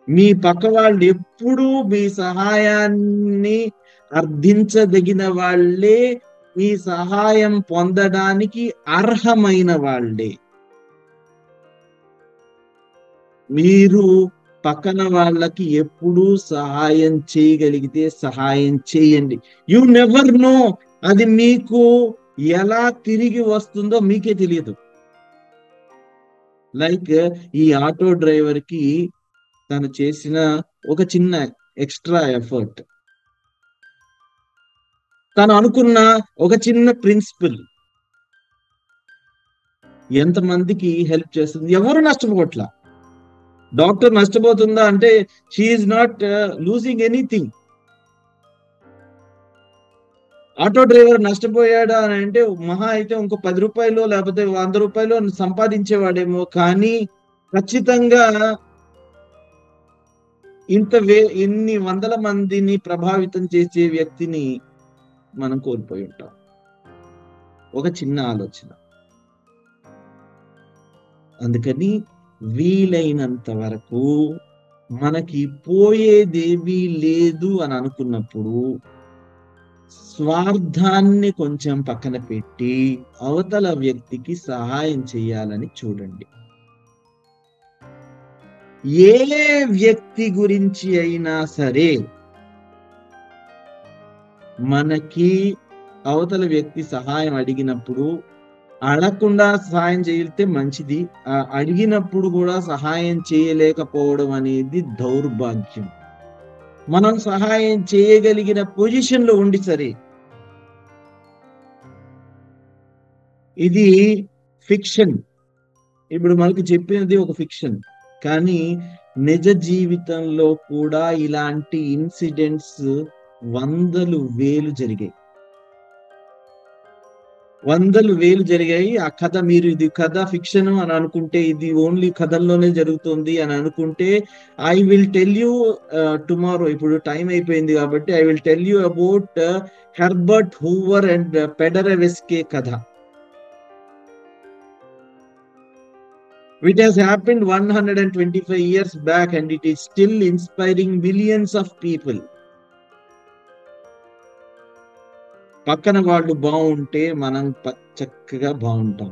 మీ పక్క వాళ్ళు ఎప్పుడూ మీ సహాయాన్ని అర్థించదగిన వాళ్ళే, మీ సహాయం పొందడానికి అర్హమైన వాళ్ళే. మీరు పక్కన వాళ్ళకి ఎప్పుడూ సహాయం చేయగలిగితే సహాయం చేయండి. యు నెవర్ నో అది మీకు ఎలా తిరిగి వస్తుందో మీకే తెలియదు. లైక్ ఈ ఆటో డ్రైవర్ కి తను చేసిన ఒక చిన్న ఎక్స్ట్రా ఎఫర్ట్, తను అనుకున్న ఒక చిన్న ప్రిన్సిపల్ ఎంతమందికి హెల్ప్ చేస్తుంది? ఎవరు నష్టపోవట్లా. డాక్టర్ నష్టపోతుందా అంటే she is not losing anything. Auto driver నష్టపోయాడా అని అంటే మహా అయితే ఇంకో 10 రూపాయలు లేకపోతే 100 రూపాయలు సంపాదించేవాడేమో. కానీ ఖచ్చితంగా ఇన్ని వందల మందిని ప్రభావితం చేసే వ్యక్తిని మనం కోల్పోయి ఉంటాం. ఒక చిన్న ఆలోచన. అందుకని వీలైనంత వరకు మనకి పోయేదేమీ లేదు అని అనుకున్నప్పుడు స్వార్థాన్ని కొంచెం పక్కన పెట్టి అవతల వ్యక్తికి సహాయం చేయాలని చూడండి. ఏ వ్యక్తి గురించి అయినా సరే మనకి అవతల వ్యక్తి సహాయం అడిగినప్పుడు అడగకుండా సహాయం చేయితే మంచిది. అడిగినప్పుడు కూడా సహాయం చేయలేకపోవడం అనేది దౌర్భాగ్యం. మనం సహాయం చేయగలిగిన పొజిషన్ లో ఉండి సరే. ఇది ఫిక్షన్. ఇప్పుడు మనకు చెప్పినది ఒక ఫిక్షన్, కానీ నిజ జీవితంలో కూడా ఇలాంటి ఇన్సిడెంట్స్ వందలు వేలు జరిగాయి. ఆ కథ మీరు ఇది కథ ఫిక్షన్ అని అనుకుంటే, ఇది ఓన్లీ కథల్లోనే జరుగుతుంది అని అనుకుంటే, I will tell you tomorrow. ఇప్పుడు టైం అయిపోయింది కాబట్టి I will tell you about Herbert Hoover and Paderewski కథ. which has happened 125 years back and it is still inspiring millions of people. పక్కన వాళ్ళు బాగుంటే మనం చక్కగా బాగుంటాం.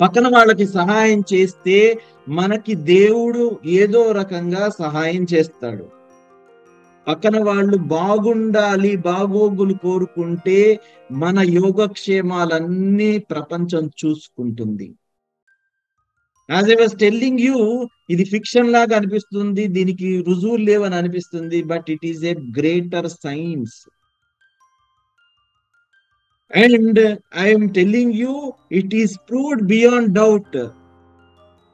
పక్కన వాళ్ళకి సహాయం చేస్తే మనకి దేవుడు ఏదో రకంగా సహాయం చేస్తాడు. పక్కన వాళ్ళు బాగుండాలి, బాగోగులు కోరుకుంటే మన యోగక్షేమాలన్నీ ప్రపంచం చూసుకుంటుంది. As I was telling you, ఇది ఫిక్షన్ లాగా అనిపిస్తుంది, దీనికి రుజువులు లేవని అనిపిస్తుంది, but it is a greater science. And I am telling you, it is proved beyond doubt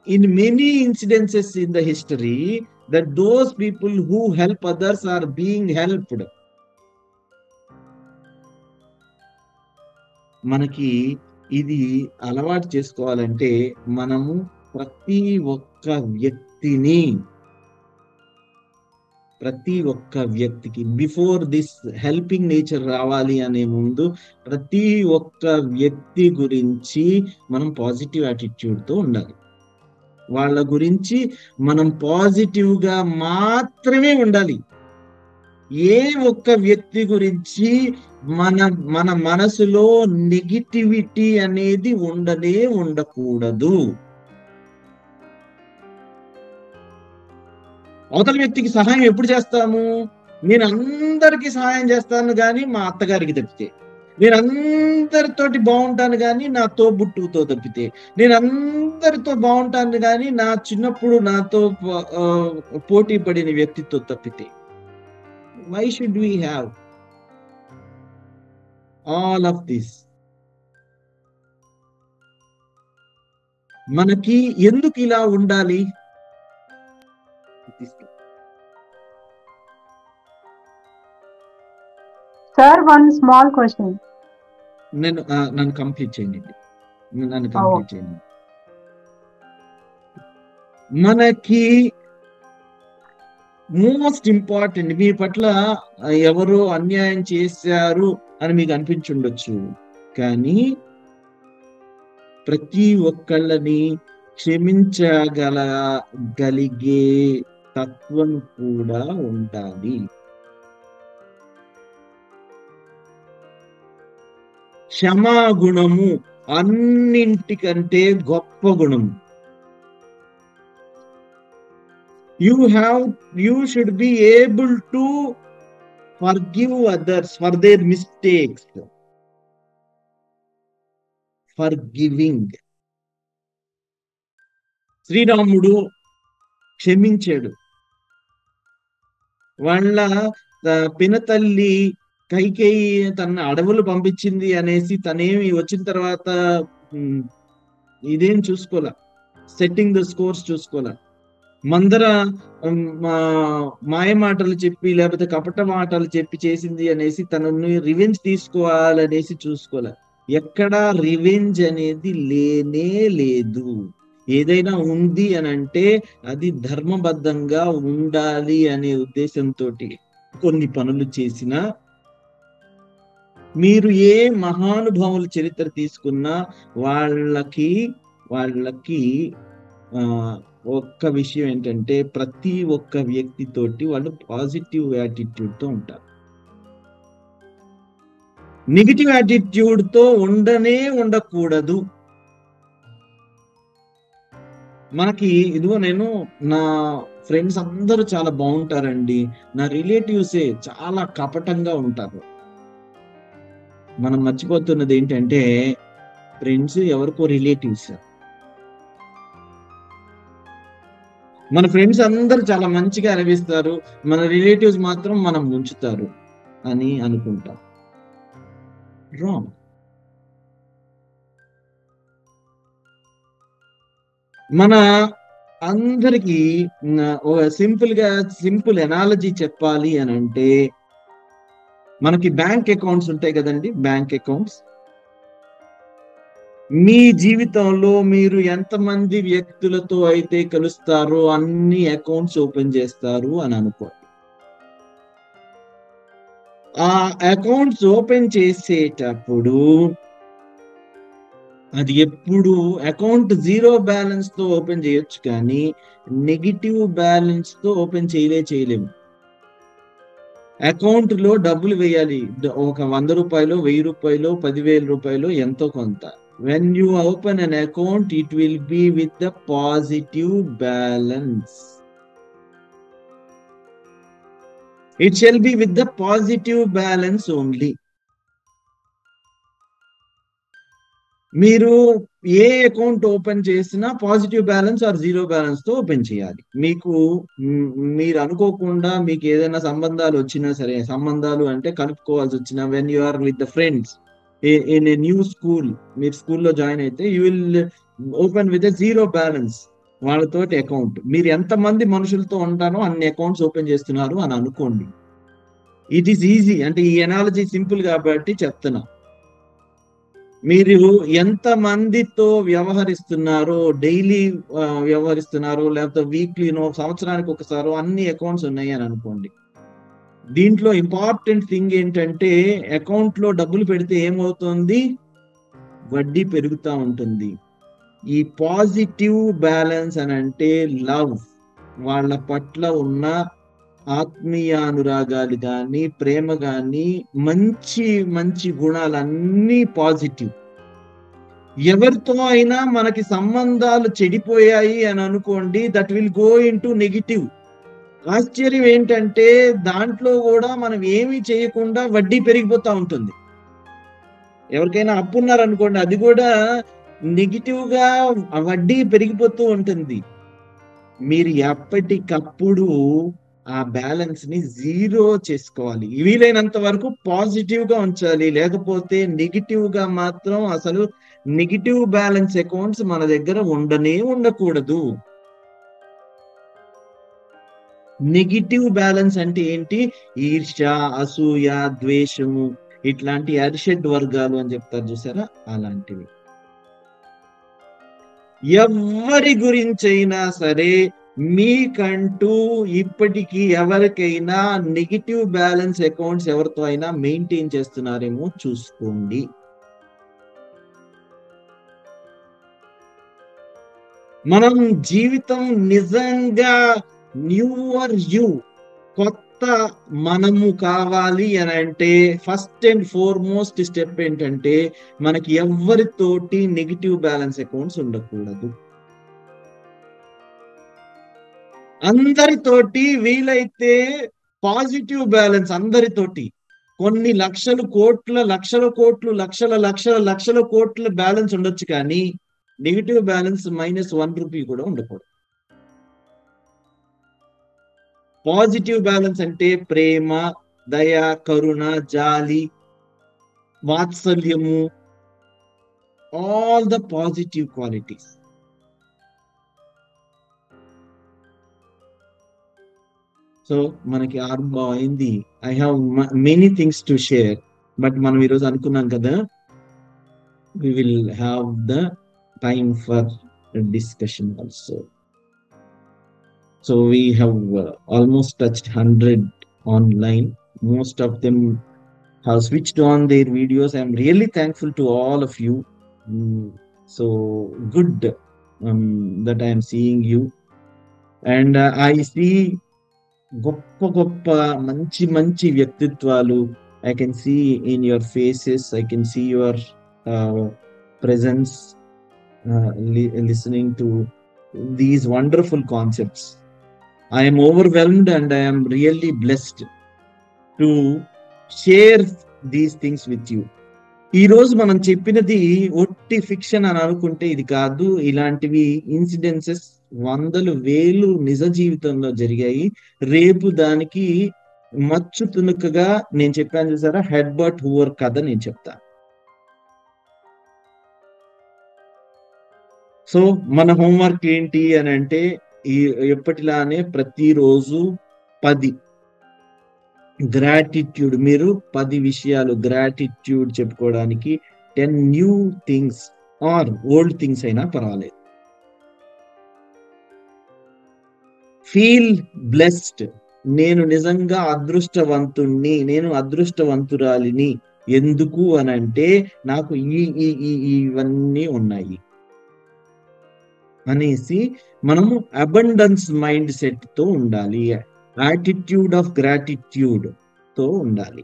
in many incidences in the history that those people who help others are being helped. మనకి ఇది అలవాటు చేసుకోవాలంటే మనము ప్రతి ఒక్క వ్యక్తికి before this helping nature రావాలి అనే ముందు ప్రతి ఒక్క వ్యక్తి గురించి మనం పాజిటివ్ యాటిట్యూడ్తో ఉండాలి. వాళ్ళ గురించి మనం పాజిటివ్ గా మాత్రమే ఉండాలి. ఏ ఒక్క వ్యక్తి గురించి మన మనసులో నెగిటివిటీ అనేది ఉండకూడదు. అవతల వ్యక్తికి సహాయం ఎప్పుడు చేస్తాము? నేను అందరికీ సహాయం చేస్తాను కానీ మా అత్తగారికి తప్పితే, నేను అందరితోటి బాగుంటాను కానీ నా తోబుట్టుతో తప్పితే, నేను అందరితో బాగుంటాను కానీ నా చిన్నప్పుడు నాతో పోటీ పడిన వ్యక్తితో తప్పితే. Why should we have all of this? మనకి ఎందుకు ఇలా ఉండాలి? Sir, one small question. నన్ను కంప్లీట్ చేయండి. మనకి మోస్ట్ ఇంపార్టెంట్, మీ పట్ల ఎవరో అన్యాయం చేశారు అని మీకు అనిపించుండొచ్చు, కానీ ప్రతి ఒక్కళ్ళని క్షమించగలిగే తత్వం కూడా ఉండాలి. క్షమాగుణము అన్నింటికంటే గొప్ప గుణము. You should be able to forgive others for their mistakes. Forgiving. శ్రీరాముడు క్షమించాడు. వాళ్ళ పినతల్లి కైకేయి తన అడవులు పంపించింది అనేసి తనేమి వచ్చిన తర్వాత ఇదేం చూసుకోలే, సెట్టింగ్ ద స్కోర్స్ చూసుకోలే. మందర మాయ మాటలు చెప్పి లేకపోతే కపట మాటలు చెప్పి చేసింది అనేసి తనని రివెంజ్ తీసుకోవాలనేసి చూసుకోలే. ఎక్కడా రివెంజ్ అనేది లేనే లేదు. ఏదైనా ఉంది అని అంటే అది ధర్మబద్ధంగా ఉండాలి అనే ఉద్దేశంతో కొన్ని పనులు చేసిన. మీరు ఏ మహానుభావుల చరిత్ర తీసుకున్నా వాళ్ళకి ఒక్క విషయం ఏంటంటే ప్రతి ఒక్క వ్యక్తితోటి వాళ్ళు పాజిటివ్ యాటిట్యూడ్ తో ఉంటారు. నెగిటివ్ యాటిట్యూడ్ తో ఉండకూడదు. మనకి ఇదిగో నేను నా ఫ్రెండ్స్ అందరూ చాలా బాగుంటారండి, నా రిలేటివ్సే చాలా కపటంగా ఉంటారు. మనం మర్చిపోతున్నది ఏంటంటే ఫ్రెండ్స్ ఎవరికో రిలేటివ్స్. మన ఫ్రెండ్స్ అందరూ చాలా మంచిగా అనిపిస్తారు, మన రిలేటివ్స్ మాత్రం మనం ముంచుతారు అని అనుకుంటాం. రాంగ్. మన అందరికి సింపుల్ ఎనాలజీ చెప్పాలి అని అంటే మనకి బ్యాంక్ అకౌంట్స్ ఉంటాయి కదండి. బ్యాంక్ అకౌంట్స్, మీ జీవితంలో మీరు ఎంతమంది వ్యక్తులతో అయితే కలుస్తారో అన్ని అకౌంట్స్ ఓపెన్ చేస్తారు అని అనుకోండి. ఆ అకౌంట్స్ ఓపెన్ చేసేటప్పుడు అది ఎప్పుడు అకౌంట్ 0 బ్యాలెన్స్ తో ఓపెన్ చేయొచ్చు, కానీ నెగిటివ్ బ్యాలెన్స్ తో ఓపెన్ చేయలేము. అకౌంట్ లో డబ్బులు వేయాలి, ఒక 100 రూపాయలు, 1000 రూపాయలు, 10,000 రూపాయలు, ఎంతో కొంత. When you open an account, it will be with the positive balance. It shall be with the positive balance only. మీరు ఏ అకౌంట్ ఓపెన్ చేసినా పాజిటివ్ బ్యాలెన్స్ ఆర్ 0 బ్యాలెన్స్ తో ఓపెన్ చేయాలి. మీరు అనుకోకుండా మీకు ఏదైనా సంబంధాలు వచ్చినా సరే, సంబంధాలు అంటే కలుపుకోవాల్సి వచ్చినా, when you are with the friends in a new school, మీరు స్కూల్లో జాయిన్ అయితే you will open with 0 balance వాళ్ళతోటి అకౌంట్. మీరు ఎంతమంది మనుషులతో ఉంటారో అన్ని అకౌంట్స్ ఓపెన్ చేస్తున్నారు అని అనుకోండి. ఇట్ ఈస్ ఈజీ, అంటే ఈ ఎనాలజీ సింపుల్ కాబట్టి చెప్తున్నా. మీరు ఎంత మందితో వ్యవహరిస్తున్నారో, డైలీ వ్యవహరిస్తున్నారో, లేకపోతే వీక్లీనో, సంవత్సరానికి ఒకసారో అన్ని అకౌంట్స్ ఉన్నాయి అని అనుకోండి. దీంట్లో ఇంపార్టెంట్ థింగ్ ఏంటంటే, అకౌంట్ లో డబ్బులు పెడితే ఏమవుతుంది? వడ్డీ పెరుగుతూ ఉంటుంది. ఈ పాజిటివ్ బ్యాలెన్స్ అని అంటే లవ్, వాళ్ళ పట్ల ఉన్న ఆత్మీయానురాగాలు కానీ, ప్రేమ కానీ, మంచి మంచి గుణాలన్నీ పాజిటివ్. ఎవరితో అయినా మనకి సంబంధాలు చెడిపోయాయి అని అనుకోండి, that will go into negative. ఆశ్చర్యం ఏంటంటే దాంట్లో కూడా మనం ఏమీ చేయకుండా వడ్డీ పెరిగిపోతా ఉంటుంది. ఎవరికైనా అప్పు ఉన్నారనుకోండి, అది కూడా నెగిటివ్ గా వడ్డీ పెరిగిపోతూ ఉంటుంది. మీరు ఎప్పటికప్పుడు ఆ బ్యాలెన్స్ ని 0 చేసుకోవాలి. వీలైనంత వరకు పాజిటివ్ గా ఉంచాలి, లేకపోతే నెగిటివ్ గా మాత్రం అసలు నెగిటివ్ బ్యాలెన్స్ అకౌంట్స్ మన దగ్గర ఉండకూడదు. నెగిటివ్ బ్యాలెన్స్ అంటే ఏంటి? ఈర్ష్య, అసూయ, ద్వేషము, ఇట్లాంటి అరిషడ్ వర్గాలు అని చెప్తారు చూసారా, అలాంటివి. ఎవరి గురించైనా సరే మీకంటూ ఇప్పటికీ ఎవరికైనా నెగిటివ్ బ్యాలెన్స్ అకౌంట్స్ ఎవరితో అయినా మెయింటైన్ చేస్తున్నారేమో చూసుకోండి. మనం జీవితం నిజంగా న్యూవర్ యూ, కొత్త మనము కావాలి అని అంటే ఫస్ట్ అండ్ ఫార్మోస్ట్ స్టెప్ ఏంటంటే, మనకి ఎవరితోటి నెగిటివ్ బ్యాలెన్స్ అకౌంట్స్ ఉండకూడదు. అందరితోటి వీలైతే పాజిటివ్ బ్యాలెన్స్, అందరితోటి కొన్ని లక్షల కోట్ల బ్యాలెన్స్ ఉండొచ్చు, కానీ నెగిటివ్ బ్యాలెన్స్ -1 రూపీ కూడా ఉండకూడదు. పాజిటివ్ బ్యాలెన్స్ అంటే ప్రేమ, దయ, కరుణ, జాలి, వాత్సల్యము, all the positive qualities. So మనకి ఆరంభం అయింది. I have many things to share, but మనం ఈరోజు అనుకున్నాం కదా, we will have the time for discussion also. So we have almost touched 100 online. Most of them have switched on their videos. I am really thankful to all of you. So good that I am seeing you, and I see గొప్ప మంచి వ్యక్తిత్వాలు. I can see in your faces, I can see your presence, listening to these wonderful concepts. I am overwhelmed and I am really blessed to share these things with you. ఈ రోజు మనం చెప్పినది ఒట్టి fiction అని అనుకుంటే ఇది కాదు. ఇలాంటివి ఇన్సిడెన్సెస్ 100,000 నిజ జీవితంలో జరిగాయి. రేపు దానికి మచ్చు తునుకగా నేను చెప్పాను చూసారా, హెడ్బర్ట్ హూవర్ కథ నేను చెప్తాను. సో మన హోంవర్క్ ఏంటి అని అంటే, ఎప్పటిలానే ప్రతిరోజు 10 గ్రాటిట్యూడ్, మీరు 10 విషయాలు గ్రాటిట్యూడ్ చెప్పుకోవడానికి, 10 new things or old things అయినా పర్వాలేదు. ఫీల్ బ్లెస్డ్, నేను నిజంగా అదృష్టవంతుణ్ణి, నేను అదృష్టవంతురాలిని. ఎందుకు అని అంటే నాకు ఇవన్నీ ఉన్నాయి అనేసి మనము అబండెన్స్ మైండ్ సెట్ తో ఉండాలి. యాటిట్యూడ్ ఆఫ్ గ్రాటిట్యూడ్ తో ఉండాలి.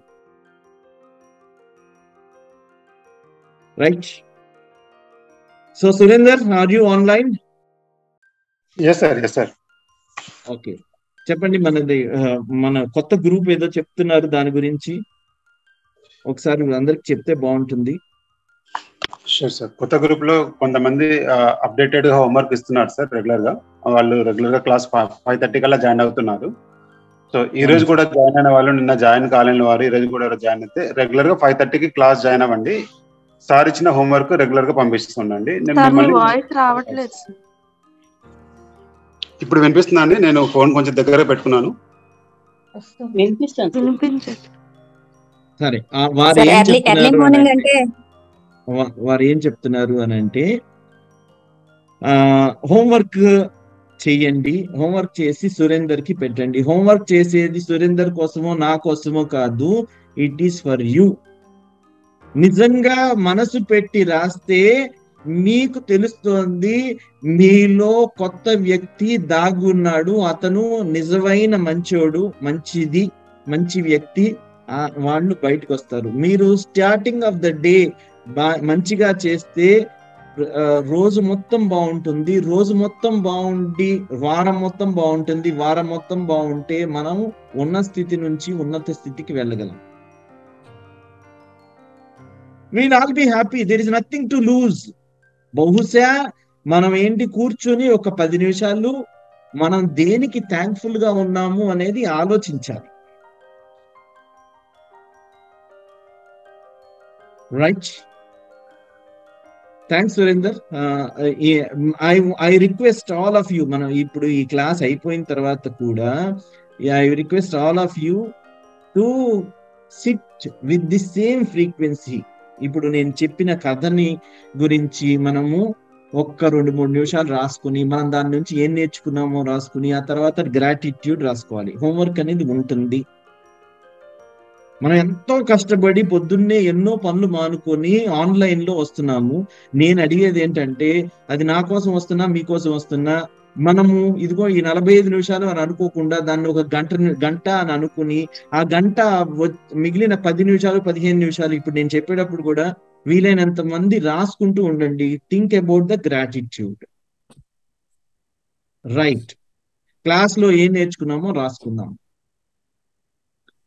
Right. So Surender, are you online? Yes sir. Okay, చెప్పండి. మన కొత్త గ్రూప్ ఏదో చెప్తున్నారు, దాని గురించి ఒకసారి అందరికి చెప్తే బాగుంటుంది. Sure sir. కొత్త గ్రూప్ లో కొంతమంది అప్డేటెడ్ గా హోంవర్క్ ఇస్తున్నారు సార్. రెగ్యులర్ గా క్లాస్ 5:30 కల్లా జాయిన్ అవుతున్నారు. సో ఈ రోజు కూడా జాయిన్ అయిన వాళ్ళు, నిన్న జాయిన్ కాలేని వారు ఈ రోజు కూడా జాయిన్ అయితే రెగ్యులర్ గా 5:30కి క్లాస్ జాయిన్ అవ్వండి. సార్ ఇచ్చిన హోంవర్క్ రెగ్యులర్ గా పంపిస్తుండండి. ఇప్పుడు వినిపిస్తుందా అండి? నేను ఫోన్ కొంచెం దగ్గర పెట్టుకున్నాను. సరే, వారు ఏం చెప్తున్నారు అని అంటే, హోంవర్క్ చెయ్యండి, హోంవర్క్ చేసి సురేందర్ కి పెట్టండి. హోంవర్క్ చేసేది సురేందర్ కోసమో నా కోసమో కాదు, ఇట్ ఈస్ ఫర్ యూ. నిజంగా మనసు పెట్టి రాస్తే మీకు తెలుస్తోంది మీలో కొత్త వ్యక్తి దాగున్నాడు, అతను నిజమైన మంచోడు, మంచి వ్యక్తి, వాళ్ళు బయటకు వస్తారు. మీరు స్టార్టింగ్ ఆఫ్ ద డే మంచిగా చేస్తే రోజు మొత్తం బాగుంటుంది. రోజు మొత్తం బాగుండి వారం మొత్తం బాగుంటుంది. వారం మొత్తం బాగుంటే మనం ఉన్న స్థితి నుంచి ఉన్నత స్థితికి వెళ్ళగలం. We'll all be happy. There is nothing to lose. బహుశా మనం కూర్చొని ఒక 10 నిమిషాలు మనం దేనికి థ్యాంక్ఫుల్ గా ఉన్నాము అనేది ఆలోచించాలి. Right. Thanks Surender. I request all of you, మనం ఇప్పుడు ఈ క్లాస్ అయిపోయిన తర్వాత కూడా I request all of you to SIT with the same frequency. ఇప్పుడు నేను చెప్పిన కథని గురించి మనము 1-2-3 నిమిషాలు రాసుకుని, మనం దాని నుంచి ఏం నేర్చుకున్నామో రాసుకుని, ఆ తర్వాత గ్రాటిట్యూడ్ రాసుకోవాలి. హోంవర్క్ అనేది ఉంటుంది. మనం ఎంతో కష్టపడి పొద్దున్నే ఎన్నో పనులు మానుకొని ఆన్లైన్ లో వస్తున్నాము. నేను అడిగేది ఏంటంటే, అది నా కోసం వస్తున్నా, మీకోసం వస్తున్నా, మనము ఇదిగో ఈ 45 నిమిషాలు అని అనుకోకుండా దాన్ని ఒక గంట అని అనుకుని, ఆ గంట మిగిలిన 10 నిమిషాలు 15 నిమిషాలు ఇప్పుడు నేను చెప్పేటప్పుడు కూడా వీలైనంత మంది రాసుకుంటూ ఉండండి. Think about the gratitude. Right. Class లో ఏం నేర్చుకున్నామో రాసుకుందాం.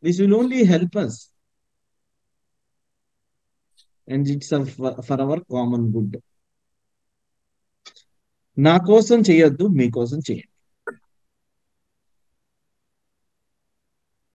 This will only help us, and it's for our common good. నా కోసం చేయొద్దు, మీకోసం చేయండి.